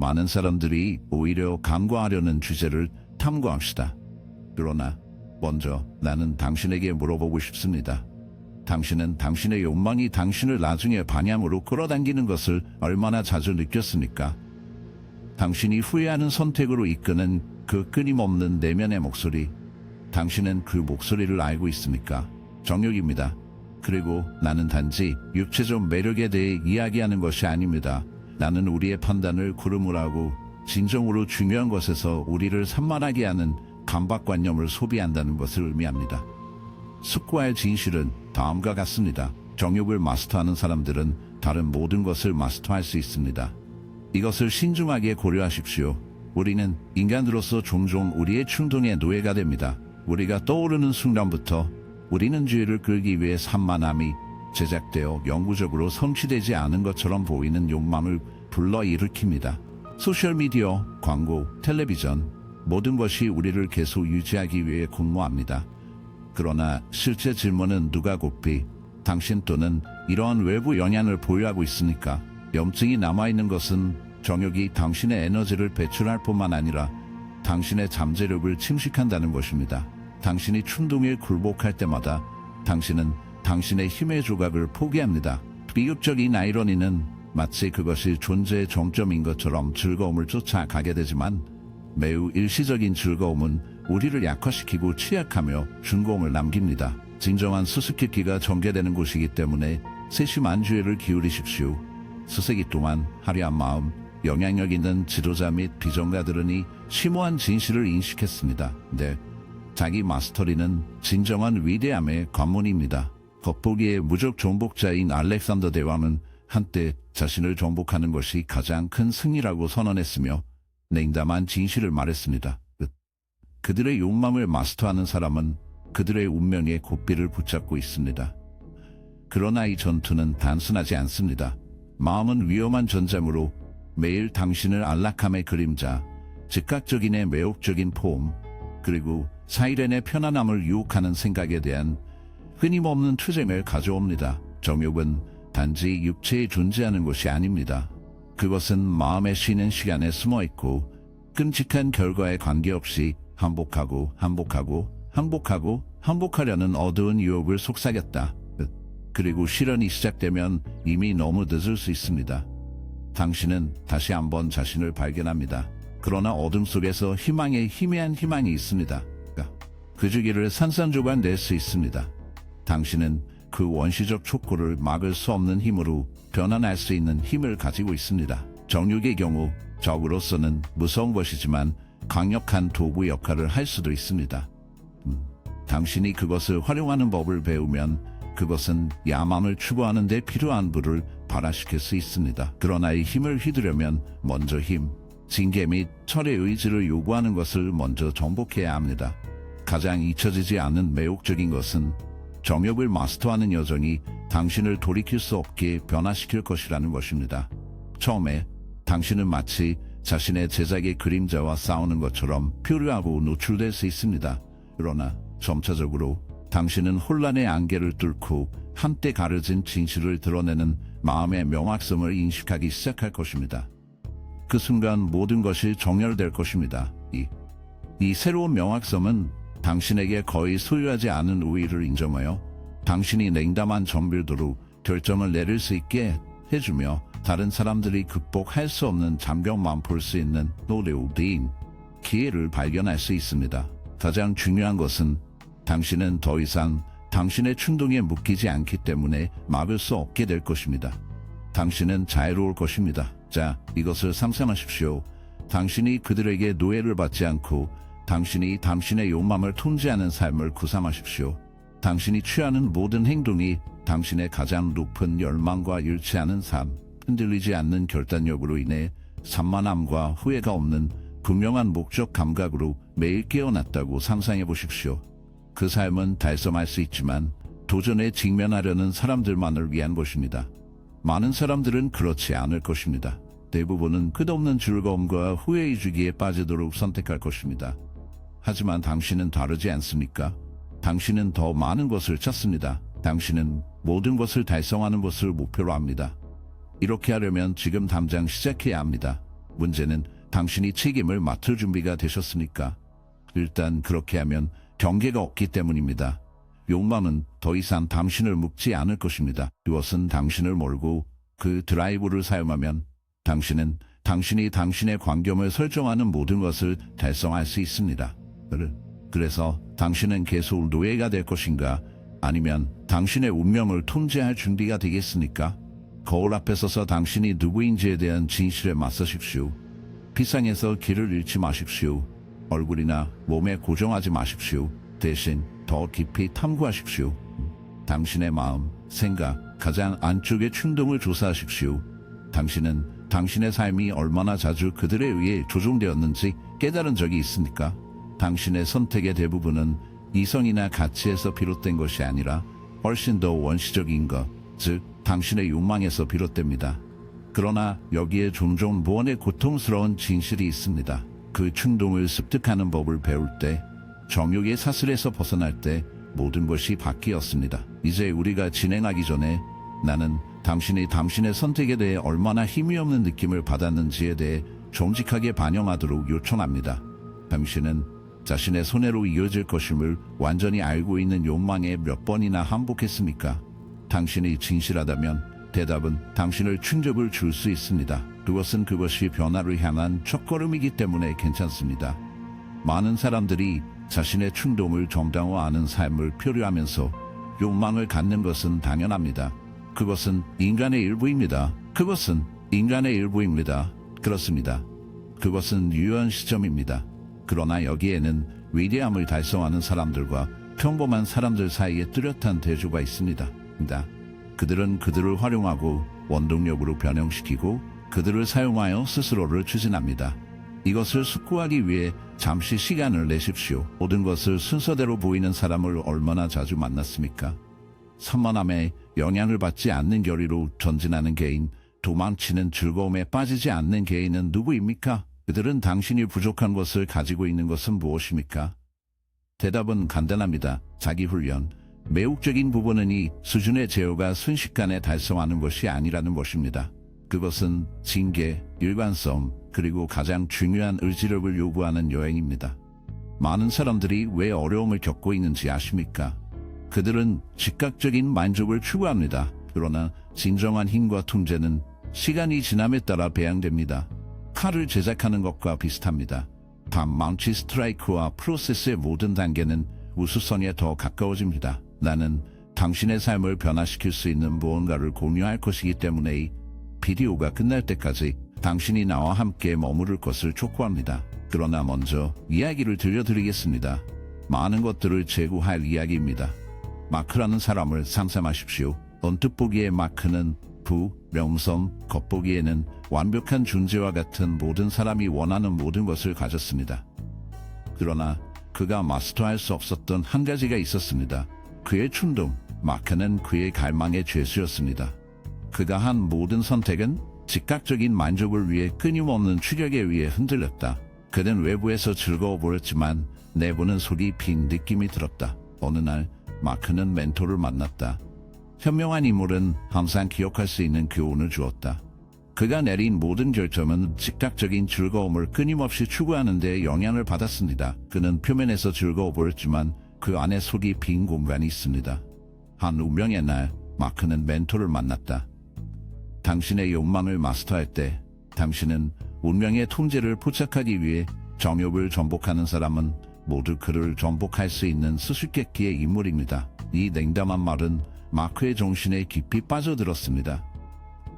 많은 사람들이 오히려 간과하려는 주제를 탐구합시다. 그러나 먼저 나는 당신에게 물어보고 싶습니다. 당신은 당신의 욕망이 당신을 나중에 반향으로 끌어당기는 것을 얼마나 자주 느꼈습니까? 당신이 후회하는 선택으로 이끄는 그 끊임없는 내면의 목소리, 당신은 그 목소리를 알고 있습니까? 정욕입니다. 그리고 나는 단지 육체적 매력에 대해 이야기하는 것이 아닙니다. 나는 우리의 판단을 구름으로 진정으로 중요한 것에서 우리를 산만하게 하는 강박관념을 소비한다는 것을 의미합니다. 습과의 진실은 다음과 같습니다. 정욕을 마스터하는 사람들은 다른 모든 것을 마스터할 수 있습니다. 이것을 신중하게 고려하십시오. 우리는 인간으로서 종종 우리의 충동의 노예가 됩니다. 우리가 떠오르는 순간부터 우리는 주의를 끌기 위해 산만함이 제작되어 영구적으로 성취되지 않은 것처럼 보이는 욕망을 불러일으킵니다. 소셜미디어, 광고, 텔레비전, 모든 것이 우리를 계속 유지하기 위해 근무합니다. 그러나 실제 질문은 누가 고삐 당신 또는 이러한 외부 영향을 보유하고 있습니까? 염증이 남아있는 것은 정욕이 당신의 에너지를 배출할 뿐만 아니라 당신의 잠재력을 침식한다는 것입니다. 당신이 충동에 굴복할 때마다 당신은 당신의 힘의 조각을 포기합니다. 비극적인 아이러니는 마치 그것이 존재의 정점인 것처럼 즐거움을 쫓아가게 되지만 매우 일시적인 즐거움은 우리를 약화시키고 취약하며 준공을 남깁니다. 진정한 수수께끼가 전개되는 곳이기 때문에 세심한 주의를 기울이십시오. 수세기 동안 화려한 마음, 영향력 있는 지도자 및 비전가들은 이 심오한 진실을 인식했습니다. 네, 자기 마스터리는 진정한 위대함의 관문입니다. 겉보기에 무적 정복자인 알렉산더 대왕은 한때 자신을 정복하는 것이 가장 큰 승리라고 선언했으며 냉담한 진실을 말했습니다. 그들의 욕망을 마스터하는 사람은 그들의 운명의 고삐를 붙잡고 있습니다. 그러나 이 전투는 단순하지 않습니다. 마음은 위험한 전장으로 매일 당신을 안락함의 그림자, 즉각적인의 매혹적인 포옹, 그리고 사이렌의 편안함을 유혹하는 생각에 대한 끊임없는 투쟁을 가져옵니다. 정욕은 단지 육체에 존재하는 것이 아닙니다. 그것은 마음에 쉬는 시간에 숨어있고 끔찍한 결과에 관계없이 반복하려는 어두운 유혹을 속삭였다. 그리고 실현이 시작되면 이미 너무 늦을 수 있습니다. 당신은 다시 한번 자신을 발견합니다. 그러나 어둠 속에서 희망의 희미한 희망이 있습니다. 그 주기를 산산조각 낼 수 있습니다. 당신은 그 원시적 촉구를 막을 수 없는 힘으로 변환할 수 있는 힘을 가지고 있습니다. 정욕의 경우 적으로서는 무서운 것이지만 강력한 도구 역할을 할 수도 있습니다. 당신이 그것을 활용하는 법을 배우면 그것은 야망을 추구하는 데 필요한 불을 발화시킬 수 있습니다. 그러나 이 힘을 휘두르려면 먼저 힘, 징계 및 철의 의지를 요구하는 것을 먼저 정복해야 합니다. 가장 잊혀지지 않는 매혹적인 것은 정욕을 마스터하는 여정이 당신을 돌이킬 수 없게 변화시킬 것이라는 것입니다. 처음에 당신은 마치 자신의 제작의 그림자와 싸우는 것처럼 표류하고 노출될 수 있습니다. 그러나 점차적으로 당신은 혼란의 안개를 뚫고 한때 가려진 진실을 드러내는 마음의 명확성을 인식하기 시작할 것입니다. 그 순간 모든 것이 정렬될 것입니다. 이 새로운 명확성은 당신에게 거의 소유하지 않은 우위를 인정하여 당신이 냉담한 정밀도로 결정을 내릴 수 있게 해주며 다른 사람들이 극복할 수 없는 장벽만 볼 수 있는 노래우대인 기회를 발견할 수 있습니다. 가장 중요한 것은 당신은 더 이상 당신의 충동에 묶이지 않기 때문에 막을 수 없게 될 것입니다. 당신은 자유로울 것입니다. 자, 이것을 상상하십시오. 당신이 그들에게 노예를 받지 않고 당신이 당신의 욕망을 통제하는 삶을 구상하십시오. 당신이 취하는 모든 행동이 당신의 가장 높은 열망과 일치하는 삶, 흔들리지 않는 결단력으로 인해 산만함과 후회가 없는 분명한 목적 감각으로 매일 깨어났다고 상상해 보십시오. 그 삶은 달성할 수 있지만 도전에 직면하려는 사람들만을 위한 것입니다. 많은 사람들은 그렇지 않을 것입니다. 대부분은 끝없는 즐거움과 후회의 주기에 빠지도록 선택할 것입니다. 하지만 당신은 다르지 않습니까? 당신은 더 많은 것을 찾습니다. 당신은 모든 것을 달성하는 것을 목표로 합니다. 이렇게 하려면 지금 당장 시작해야 합니다. 문제는 당신이 책임을 맡을 준비가 되셨습니까? 일단 그렇게 하면 경계가 없기 때문입니다. 욕망은 더 이상 당신을 묶지 않을 것입니다. 그것은 당신을 몰고 그 드라이브를 사용하면 당신은 당신이 당신의 관점을 설정하는 모든 것을 달성할 수 있습니다. 그래서 당신은 계속 노예가 될 것인가? 아니면 당신의 운명을 통제할 준비가 되겠습니까? 거울 앞에 서서 당신이 누구인지에 대한 진실에 맞서십시오. 피상에서 길을 잃지 마십시오. 얼굴이나 몸에 고정하지 마십시오. 대신 더 깊이 탐구하십시오. 당신의 마음, 생각, 가장 안쪽의 충동을 조사하십시오. 당신은 당신의 삶이 얼마나 자주 그들에 의해 조종되었는지 깨달은 적이 있습니까? 당신의 선택의 대부분은 이성이나 가치에서 비롯된 것이 아니라 훨씬 더 원시적인 것, 즉 당신의 욕망에서 비롯됩니다. 그러나 여기에 종종 무언의 고통스러운 진실이 있습니다. 그 충동을 습득하는 법을 배울 때, 정욕의 사슬에서 벗어날 때 모든 것이 바뀌었습니다. 이제 우리가 진행하기 전에 나는 당신이 당신의 선택에 대해 얼마나 힘이 없는 느낌을 받았는지에 대해 정직하게 반영하도록 요청합니다. 당신은 자신의 손해로 이어질 것임을 완전히 알고 있는 욕망에 몇 번이나 항복했습니까? 당신이 진실하다면 대답은 당신을 충격을 줄 수 있습니다. 그것이 변화를 향한 첫걸음이기 때문에 괜찮습니다. 많은 사람들이 자신의 충동을 정당화하는 삶을 표류하면서 욕망을 갖는 것은 당연합니다. 그것은 인간의 일부입니다. 그렇습니다. 그것은 유효한 시점입니다. 그러나 여기에는 위대함을 달성하는 사람들과 평범한 사람들 사이에 뚜렷한 대조가 있습니다. 그들은 그들을 활용하고 원동력으로 변형시키고 그들을 사용하여 스스로를 추진합니다. 이것을 숙고하기 위해 잠시 시간을 내십시오. 모든 것을 순서대로 보이는 사람을 얼마나 자주 만났습니까? 산만함에 영향을 받지 않는 결의로 전진하는 개인, 도망치는 즐거움에 빠지지 않는 개인은 누구입니까? 그들은 당신이 부족한 것을 가지고 있는 것은 무엇입니까? 대답은 간단합니다. 자기 훈련. 매혹적인 부분은 이 수준의 제어가 순식간에 달성하는 것이 아니라는 것입니다. 그것은 징계, 일관성, 그리고 가장 중요한 의지력을 요구하는 여행입니다. 많은 사람들이 왜 어려움을 겪고 있는지 아십니까? 그들은 즉각적인 만족을 추구합니다. 그러나 진정한 힘과 통제는 시간이 지남에 따라 배양됩니다. 칼을 제작하는 것과 비슷합니다. 마운치 스트라이크와 프로세스의 모든 단계는 우수선에 더 가까워집니다. 나는 당신의 삶을 변화시킬 수 있는 무언가를 공유할 것이기 때문에 이 비디오가 끝날 때까지 당신이 나와 함께 머무를 것을 촉구합니다. 그러나 먼저 이야기를 들려드리겠습니다. 많은 것들을 제고할 이야기입니다. 마크라는 사람을 상상하십시오. 언뜻 보기에 마크는 명성, 겉보기에는 완벽한 존재와 같은 모든 사람이 원하는 모든 것을 가졌습니다. 그러나 그가 마스터할 수 없었던 한 가지가 있었습니다. 그의 충동. 마크는 그의 갈망의 죄수였습니다. 그가 한 모든 선택은 즉각적인 만족을 위해 끊임없는 추격에 의해 흔들렸다. 그는 외부에서 즐거워 보였지만 내부는 속이 빈 느낌이 들었다. 어느 날 마크는 멘토를 만났다. 현명한 인물은 항상 기억할 수 있는 교훈을 주었다. 그가 내린 모든 결정은 즉각적인 즐거움을 끊임없이 추구하는 데 영향을 받았습니다. 그는 표면에서 즐거워 보였지만 그 안에 속이 빈 공간이 있습니다. 한 운명의 날 마크는 멘토를 만났다. 당신의 욕망을 마스터할 때 당신은 운명의 통제를 포착하기 위해 정욕을 정복하는 사람은 모두 그를 정복할 수 있는 수수께끼의 인물입니다. 이 냉담한 말은 마크의 정신에 깊이 빠져들었습니다.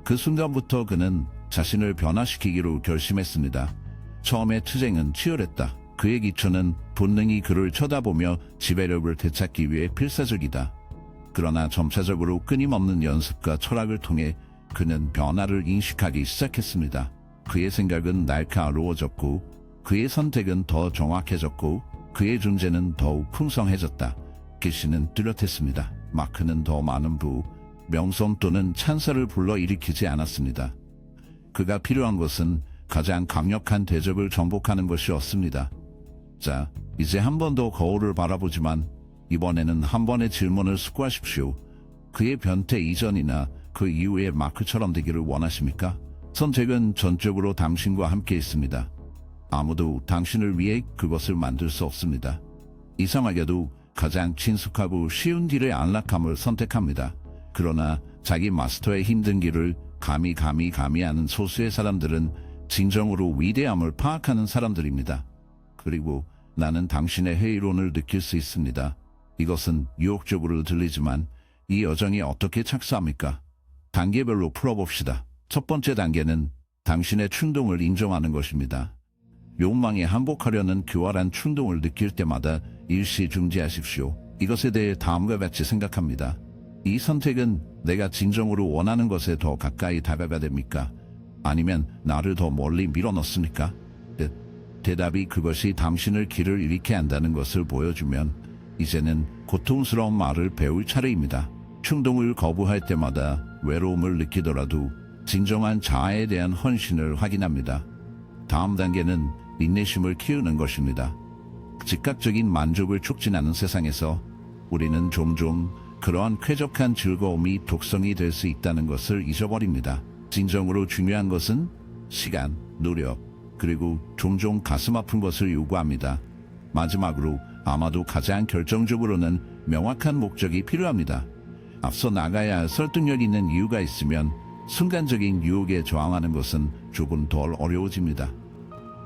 그 순간부터 그는 자신을 변화시키기로 결심했습니다. 처음에 투쟁은 치열했다. 그의 기초는 본능이 그를 쳐다보며 지배력을 되찾기 위해 필사적이다. 그러나 점차적으로 끊임없는 연습과 철학을 통해 그는 변화를 인식하기 시작했습니다. 그의 생각은 날카로워졌고 그의 선택은 더 정확해졌고 그의 존재는 더욱 풍성해졌다. 계시는 뚜렷했습니다. 마크는 더 많은 명성 또는 찬사를 불러일으키지 않았습니다. 그가 필요한 것은 가장 강력한 대적을 정복하는 것이었습니다. 자, 이제 한 번 더 거울을 바라보지만 이번에는 한 번의 질문을 숙고하십시오. 그의 변태 이전이나 그 이후에 마크처럼 되기를 원하십니까? 선택은 전적으로 당신과 함께 있습니다. 아무도 당신을 위해 그것을 만들 수 없습니다. 이상하게도 가장 친숙하고 쉬운 길의 안락함을 선택합니다. 그러나 자기 마스터의 힘든 길을 감히 아는 소수의 사람들은 진정으로 위대함을 파악하는 사람들입니다. 그리고 나는 당신의 회의론을 느낄 수 있습니다. 이것은 유혹적으로 들리지만 이 여정이 어떻게 착수합니까? 단계별로 풀어봅시다. 첫 번째 단계는 당신의 충동을 인정하는 것입니다. 욕망에 항복하려는 교활한 충동을 느낄 때마다 일시 중지하십시오. 이것에 대해 다음과 같이 생각합니다. 이 선택은 내가 진정으로 원하는 것에 더 가까이 다가가 됩니까? 아니면 나를 더 멀리 밀어넣습니까? 대답이 그것이 당신을 길을 잃게 한다는 것을 보여주면 이제는 고통스러운 말을 배울 차례입니다. 충동을 거부할 때마다 외로움을 느끼더라도 진정한 자아에 대한 헌신을 확인합니다. 다음 단계는 인내심을 키우는 것입니다. 즉각적인 만족을 촉진하는 세상에서 우리는 종종 그러한 쾌적한 즐거움이 독성이 될 수 있다는 것을 잊어버립니다. 진정으로 중요한 것은 시간, 노력, 그리고 종종 가슴 아픈 것을 요구합니다. 마지막으로 아마도 가장 결정적으로는 명확한 목적이 필요합니다. 앞서 나가야 할 설득력 있는 이유가 있으면 순간적인 유혹에 저항하는 것은 조금 덜 어려워집니다.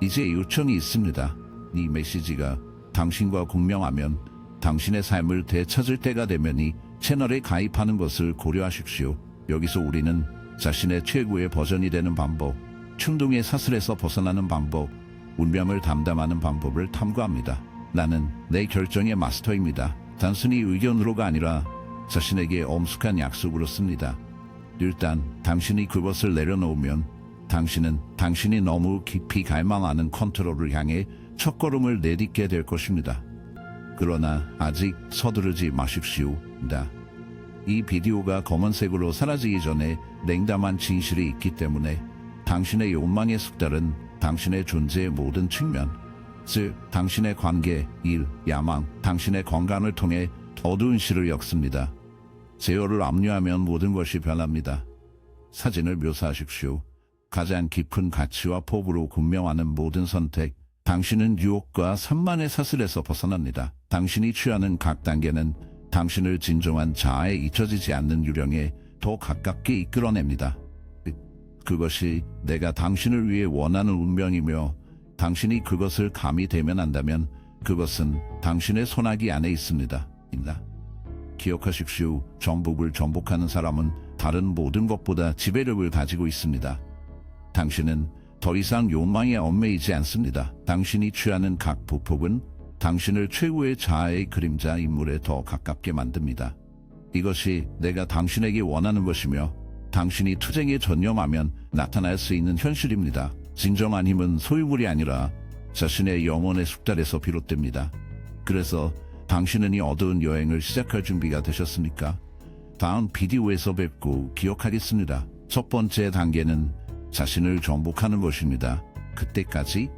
이제 요청이 있습니다. 이 메시지가 당신과 공명하면 당신의 삶을 되찾을 때가 되면 이 채널에 가입하는 것을 고려하십시오. 여기서 우리는 자신의 최고의 버전이 되는 방법, 충동의 사슬에서 벗어나는 방법, 운명을 담담하는 방법을 탐구합니다. 나는 내 결정의 마스터입니다. 단순히 의견으로가 아니라 자신에게 엄숙한 약속으로 씁니다. 일단 당신이 그것을 내려놓으면 당신은 당신이 너무 깊이 갈망하는 컨트롤을 향해 첫걸음을 내딛게 될 것입니다. 그러나 아직 서두르지 마십시오. 이 비디오가 검은색으로 사라지기 전에 냉담한 진실이 있기 때문에 당신의 욕망의 숙달은 당신의 존재의 모든 측면, 즉 당신의 관계, 일, 야망, 당신의 건강을 통해 어두운 실을 엮습니다. 제어를 압류하면 모든 것이 변합니다. 사진을 묘사하십시오. 가장 깊은 가치와 포부로 군명하는 모든 선택, 당신은 유혹과 산만의 사슬에서 벗어납니다. 당신이 취하는 각 단계는 당신을 진정한 자아에 잊혀지지 않는 유령에 더 가깝게 이끌어냅니다. 그것이 내가 당신을 위해 원하는 운명이며 당신이 그것을 감히 대면한다면 그것은 당신의 손아귀 안에 있습니다. 기억하십시오. 정복을 정복하는 사람은 다른 모든 것보다 지배력을 가지고 있습니다. 당신은 더 이상 욕망에 얽매이지 않습니다. 당신이 취하는 각 보폭은 당신을 최고의 자아의 그림자 인물에 더 가깝게 만듭니다. 이것이 내가 당신에게 원하는 것이며 당신이 투쟁에 전념하면 나타날 수 있는 현실입니다. 진정한 힘은 소유물이 아니라 자신의 영혼의 숙달에서 비롯됩니다. 그래서 당신은 이 어두운 여행을 시작할 준비가 되셨습니까? 다음 비디오에서 뵙고 기억하겠습니다. 첫 번째 단계는 자신을 정복하는 것입니다. 그때까지